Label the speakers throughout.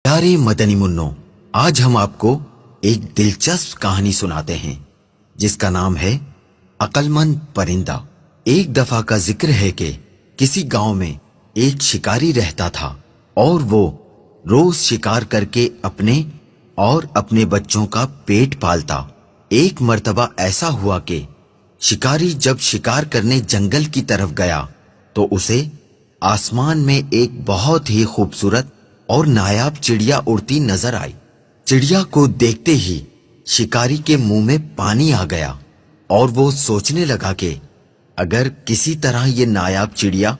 Speaker 1: प्यारे मदनी मुन्नो, आज हम आपको एक दिलचस्प कहानी सुनाते हैं जिसका नाम है अक्लमंद परिंदा। एक दफा का जिक्र है कि किसी गांव में एक शिकारी रहता था और वो रोज शिकार करके अपने और अपने बच्चों का पेट पालता। एक मर्तबा ऐसा हुआ कि शिकारी जब शिकार करने जंगल की तरफ गया तो उसे आसमान में एक बहुत ही खूबसूरत और नायाब चिड़िया उड़ती नजर आई। चिड़िया को देखते ही शिकारी के मुंह में पानी आ गया और वो सोचने लगा कि अगर किसी तरह ये नायाब चिड़िया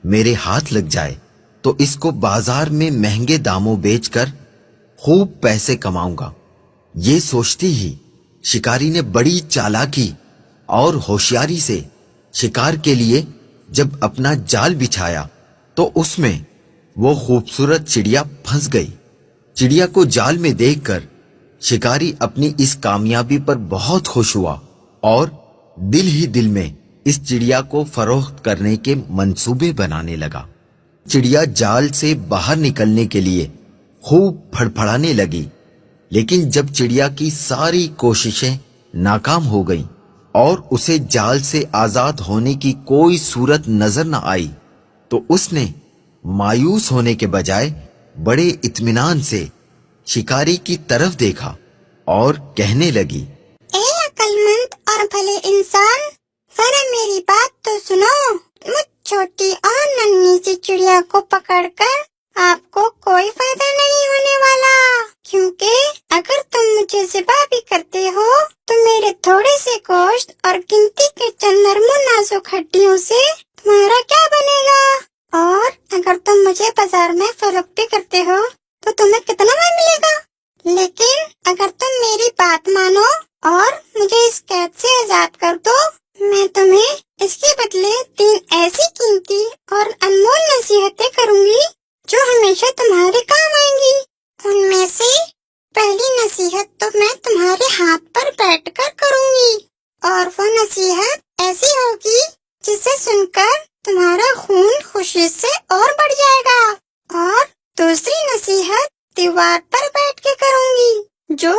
Speaker 1: मेरे हाथ लग जाए तो इसको बाजार में महंगे दामों बेचकर खूब पैसे कमाऊंगा। ये सोचते ही शिकारी ने बड़ी चालाकी और होशियारी से शिकार के लिए जब अपना जाल बिछाया तो उसमें वो खूबसूरत चिड़िया फंस गई। चिड़िया को जाल में देखकर शिकारी अपनी इस कामयाबी पर बहुत खुश हुआ और दिल ही दिल में इस चिड़िया को फरोख्त करने के मंसूबे बनाने लगा। चिड़िया जाल से बाहर निकलने के लिए खूब फड़फड़ाने लगी, लेकिन जब चिड़िया की सारी कोशिशें नाकाम हो गईं और उसे जाल से आजाद होने की कोई सूरत नजर न आई तो उसने मायूस होने के बजाय बड़े इत्मीनान से शिकारी की तरफ देखा और कहने लगी,
Speaker 2: ए अक्लमंद और भले इंसान, जरा मेरी बात तो सुनो। मुझ छोटी और नन्ही सी चिड़िया को पकड़कर आपको कोई फायदा नहीं होने वाला, क्योंकि अगर तुम मुझे ज़िबा भी करते हो तो मेरे थोड़े से गोश्त और गिनती के चंद नरमो नाजुक हड्डियों से तुम्हारा क्या बनेगा। और अगर तुम मुझे बाजार में फरोख्त भी करते हो तो तुम्हें कितना माल मिलेगा। लेकिन अगर तुम मेरी बात मानो और मुझे इस कैद से आजाद कर दो, मैं तुम्हें इसके बदले 3 ऐसी कीमती और अनमोल नसीहतें करूंगी जो हमेशा तुम्हारे काम आएंगी। उनमें से पहली नसीहत तो मैं तुम्हारे हाथ पर बैठकर करूंगी और वो नसीहत ऐसी होगी जिसे सुनकर तुम्हारा खून खुशी से और बढ़ जाएगा। और दूसरी नसीहत दीवार पर बैठ के करूंगी जो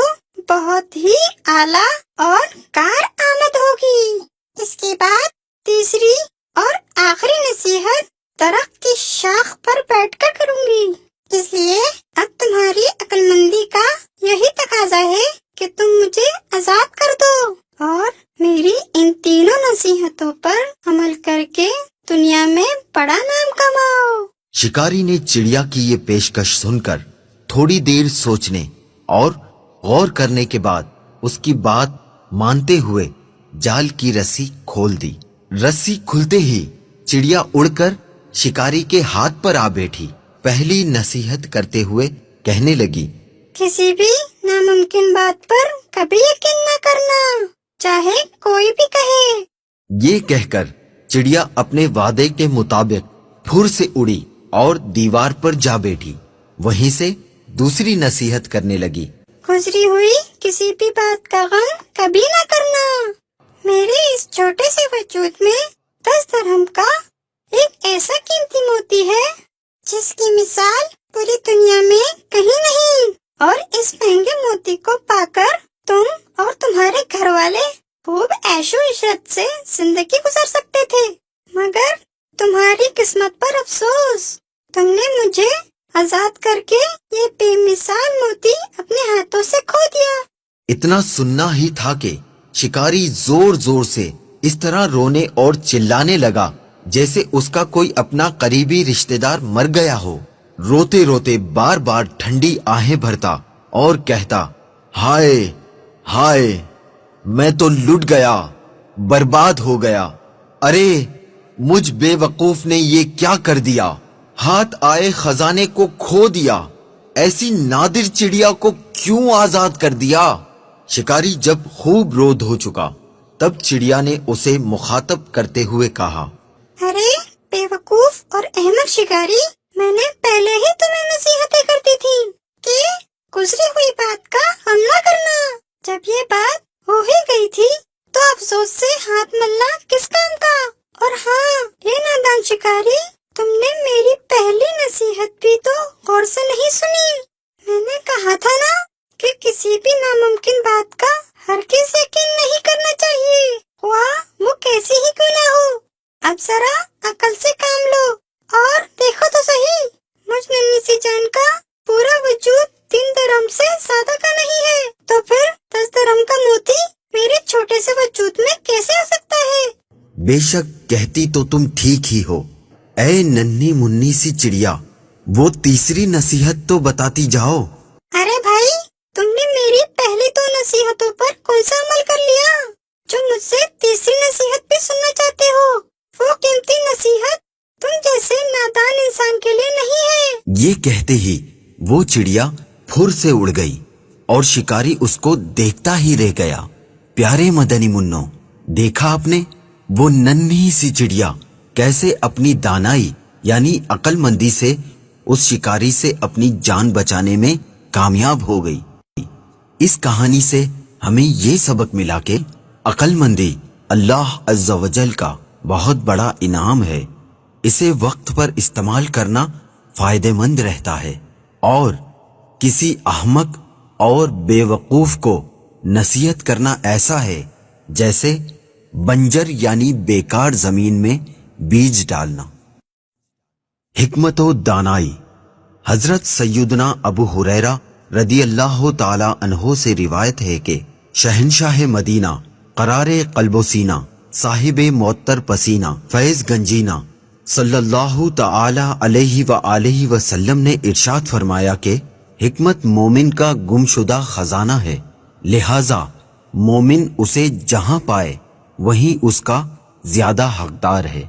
Speaker 2: बहुत ही आला और कार आमद होगी। इसके बाद तीसरी और आखिरी नसीहत दरख्त की शाख पर बैठकर करूंगी। इसलिए अब तुम्हारी अक्लमंदी का यही तकाजा है कि तुम मुझे आजाद कर दो और मेरी इन तीनों नसीहतों पर अमल करके दुनिया में बड़ा नाम कमाओ।
Speaker 1: शिकारी ने चिड़िया की ये पेशकश सुनकर थोड़ी देर सोचने और गौर करने के बाद उसकी बात मानते हुए जाल की रस्सी खोल दी। रस्सी खुलते ही चिड़िया उड़कर शिकारी के हाथ पर आ बैठी। पहली नसीहत करते हुए कहने लगी,
Speaker 2: किसी भी नामुमकिन बात पर कभी यकीन न करना, चाहे कोई भी कहे।
Speaker 1: ये कहकर चिड़िया अपने वादे के मुताबिक फुर से उड़ी और दीवार पर जा बैठी। वहीं से दूसरी नसीहत करने लगी,
Speaker 2: गुजरी हुई किसी भी बात का गम कभी न करना। मेरे इस छोटे से वजूद में 10 दरहम का एक ऐसा कीमती मोती है जिसकी मिसाल पूरी दुनिया में कहीं नहीं। और इस महंगे मोती को पाकर तुम और तुम्हारे घर वाले खूब ऐशो इशरत से जिंदगी गुजार सकते थे, मगर तुम्हारी किस्मत पर अफसोस, तुमने मुझे आजाद करके ये बेमिसाल मोती अपने हाथों से खो दिया।
Speaker 1: इतना सुनना ही था कि शिकारी जोर जोर से इस तरह रोने और चिल्लाने लगा जैसे उसका कोई अपना करीबी रिश्तेदार मर गया हो। रोते रोते बार बार ठंडी आहें भरता और कहता, हाय हाय, मैं तो लुट गया, बर्बाद हो गया। अरे मुझ बेवकूफ ने ये क्या कर दिया, हाथ आए खजाने को खो दिया, ऐसी नादिर चिड़िया को क्यों आजाद कर दिया। शिकारी जब खूब रोध हो चुका तब चिड़िया ने उसे मुखातब करते हुए कहा,
Speaker 2: अरे बेवकूफ और अहमक शिकारी, मैंने पहले ही तुम्हें नसीहतें कर दी थी कि गुजरी हुई बात का हम न करना। जब ये बात हो ही गई थी तो अफसोस से हाथ मलना किस काम का। और हाँ, ये नादान शिकारी, तुमने मेरी पहली नसीहत भी तो गौर से नहीं सुनी। پورا وجود 3 درہم سے زیادہ کا نہیں ہے، تو پھر 10 درہم کا موتی میرے چھوٹے سے وجود میں کیسے آ سکتا ہے؟
Speaker 1: بے شک کہتی تو تم ٹھیک ہی ہو، اے ننھی منی سی چڑیا، وہ تیسری نصیحت تو بتاتی جاؤ۔
Speaker 2: ارے بھائی، تم نے میری پہلی 2 نصیحتوں پر کون سا عمل کر لیا جو مجھ سے تیسری نصیحت بھی سننا چاہتے ہو؟ وہ قیمتی نصیحت تم جیسے نادان انسان کے لیے نہیں ہے۔
Speaker 1: یہ کہتے ہی وہ چڑیا پھر سے اڑ گئی اور شکاری اس کو دیکھتا ہی رہ گیا۔ پیارے مدنی منو، دیکھا آپ نے وہ ننھی سی چڑیا کیسے اپنی دانائی یعنی عقل مندی سے اس شکاری سے اپنی جان بچانے میں کامیاب ہو گئی۔ اس کہانی سے ہمیں یہ سبق ملا کہ عقل مندی اللہ عز و جل کا بہت بڑا انعام ہے، اسے وقت پر استعمال کرنا فائدہ مند رہتا ہے، اور کسی احمق اور بے وقوف کو نصیحت کرنا ایسا ہے جیسے بنجر یعنی بیکار زمین میں بیج ڈالنا۔ حکمت و دانائی۔ حضرت سیدنا ابو ہریرہ رضی اللہ تعالی عنہ سے روایت ہے کہ شہنشاہ مدینہ قرار قلب و سینہ صاحب معطر پسینہ فیض گنجینہ صلی اللہ تعالی علیہ وآلہ وسلم نے ارشاد فرمایا کہ حکمت مومن کا گمشدہ خزانہ ہے، لہذا مومن اسے جہاں پائے وہیں اس کا زیادہ حقدار ہے۔